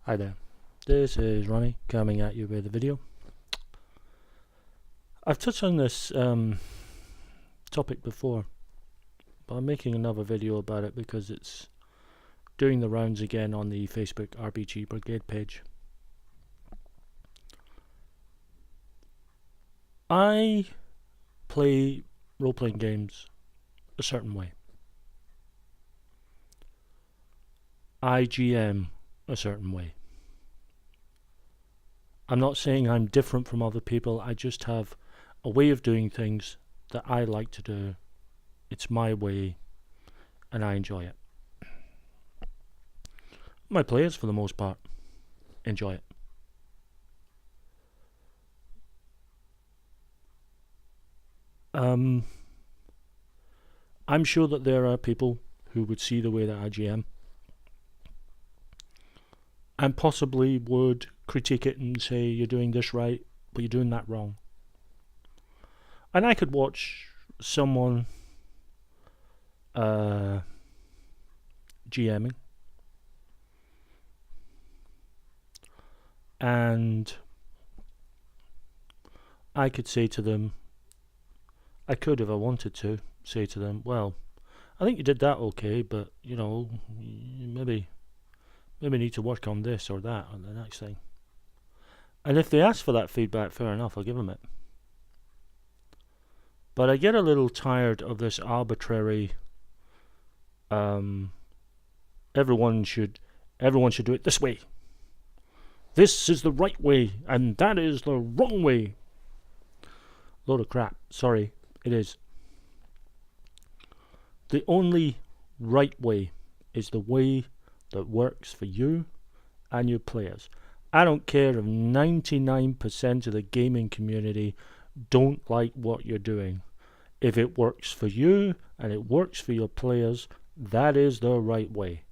Hi there, this is Ronnie coming at you with a video. I've touched on this topic before, but I'm making another video about it because it's doing the rounds again on the Facebook RPG Brigade page. I play role-playing games a certain way. I GM a certain way. I'm not saying I'm different from other people, I just have a way of doing things that I like to do. It's my way and I enjoy it. My players, for the most part, enjoy it. I'm sure that there are people who would see the way that I GM and possibly would critique it and say you're doing this right, but you're doing that wrong. And I could watch someone GMing and I could say to them, I could, if I wanted to, say to them, well, I think you did that okay, but, you know, maybe need to work on this or that or the next thing. And if they ask for that feedback, fair enough, I'll give them it. But I get a little tired of this arbitrary, everyone should do it this way. This is the right way, and that is the wrong way. Load of crap. Sorry, it is. The only right way is the way that works for you and your players. I don't care if 99% of the gaming community don't like what you're doing. If it works for you and it works for your players, that is the right way.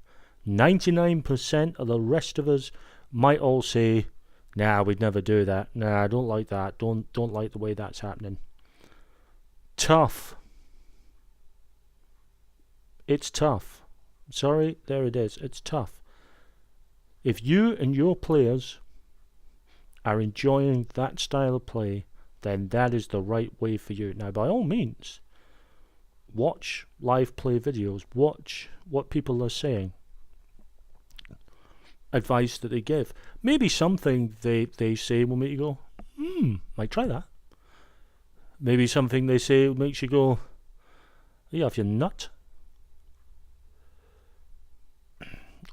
99% of the rest of us might all say, nah, we'd never do that. Nah, I don't like that. Don't like the way that's happening. Tough. It's tough. Sorry, there it is. It's tough. If you and your players are enjoying that style of play, then that is the right way for you. Now, by all means, watch live play videos. Watch what people are saying. Advice that they give. Maybe something they say will make you go, might try that. Maybe something they say makes you go, yeah, if you're nut.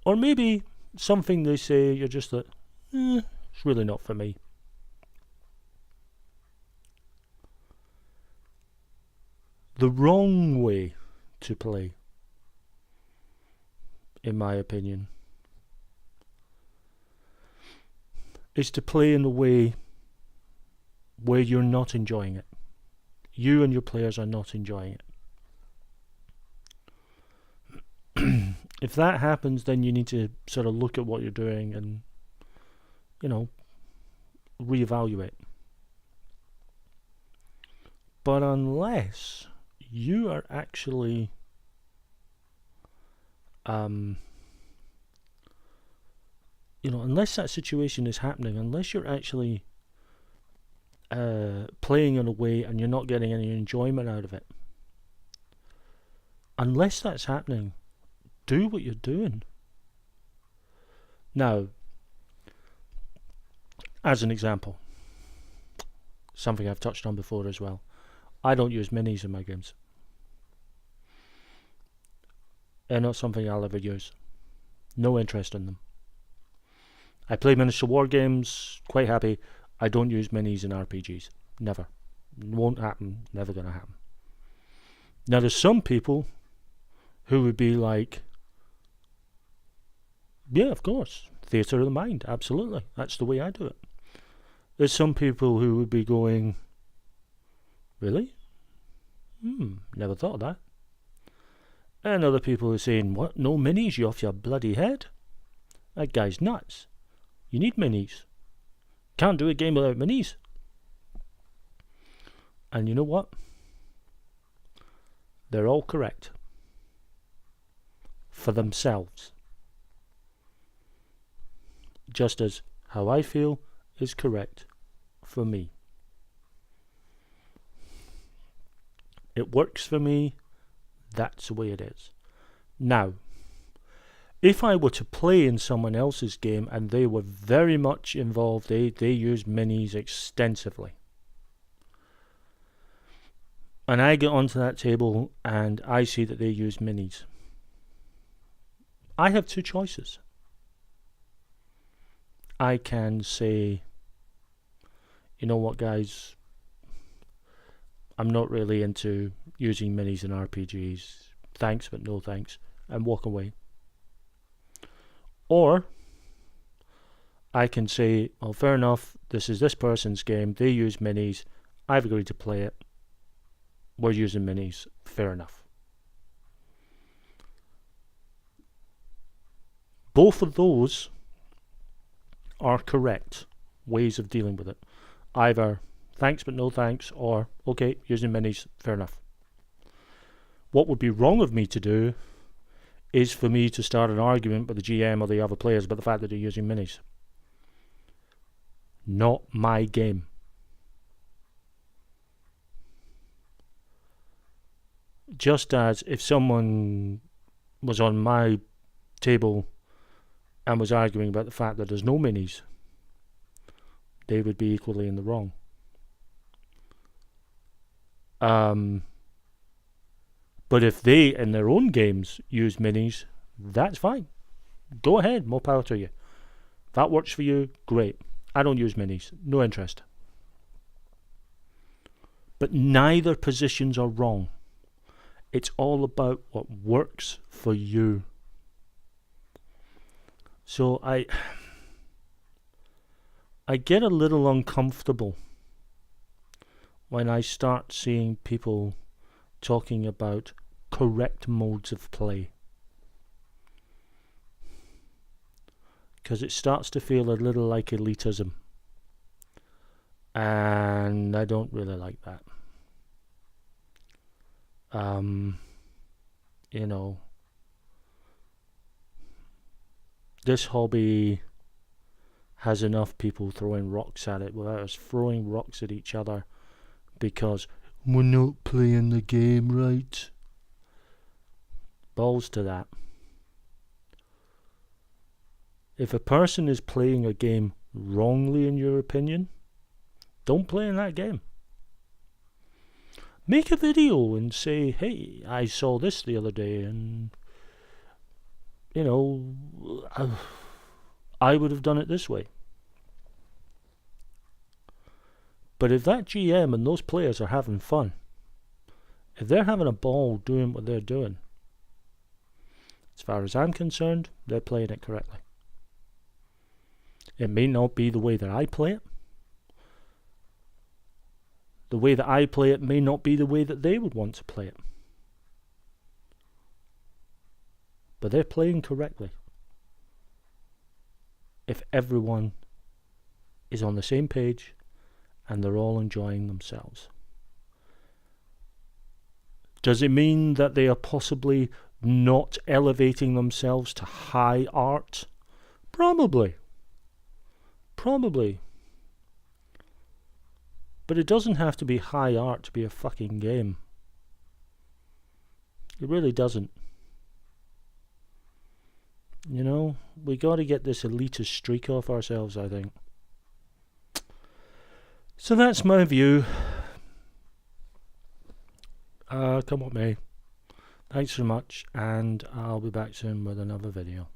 Or maybe something they say you're just like, it's really not for me. The wrong way to play, in my opinion, is to play in a way where you're not enjoying it. You and your players are not enjoying it. If that happens, then you need to sort of look at what you're doing and, you know, reevaluate. But unless you are actually unless that situation is happening, unless you're actually playing in a way and you're not getting any enjoyment out of it, unless that's happening, do what you're doing. Now, as an example, something I've touched on before as well, I don't use minis in my games. They're not something I'll ever use. No interest in them. I play miniature war games, quite happy. I don't use minis in RPGs. Never. Won't happen. Never gonna happen. Now there's some people who would be like, yeah, of course, theatre of the mind, absolutely. That's the way I do it. There's some people who would be going, really? Never thought of that. And other people are saying, what, no minis, you off your bloody head? That guy's nuts. You need minis. Can't do a game without minis. And you know what? They're all correct. For themselves. just as how I feel is correct for me. It works for me, that's the way it is. Now, if I were to play in someone else's game and they were very much involved, they use minis extensively, and I get onto that table and I see that they use minis, I have two choices. I can say, you know what, guys, I'm not really into using minis in RPGs. Thanks, but no thanks. And walk away. Or I can say, well, fair enough, this is this person's game. They use minis. I've agreed to play it. We're using minis. Fair enough. Both of those are correct ways of dealing with it. Either thanks but no thanks, or okay, using minis, fair enough. What would be wrong of me to do is for me to start an argument with the GM or the other players about the fact that they're using minis. Not my game. Just as if someone was on my table and was arguing about the fact that there's no minis, they would be equally in the wrong. But if they, in their own games, use minis, that's fine. Go ahead, more power to you. If that works for you, great. I don't use minis, no interest. But neither positions are wrong. It's all about what works for you. So I get a little uncomfortable when I start seeing people talking about correct modes of play, because it starts to feel a little like elitism, and I don't really like that. You know, this hobby has enough people throwing rocks at it without us throwing rocks at each other because we're not playing the game right. Balls to that. If a person is playing a game wrongly, in your opinion, don't play in that game. Make a video and say, hey, I saw this the other day and, you know, I would have done it this way. But if that GM and those players are having fun, if they're having a ball doing what they're doing, as far as I'm concerned, they're playing it correctly. It may not be the way that I play it. The way that I play it may not be the way that they would want to play it. But they're playing correctly. If everyone is on the same page and they're all enjoying themselves. Does it mean that they are possibly not elevating themselves to high art? Probably. Probably. But it doesn't have to be high art to be a fucking game. It really doesn't. You know, we got to get this elitist streak off ourselves, I think. So that's my view. Come what may. Thanks so much, and I'll be back soon with another video.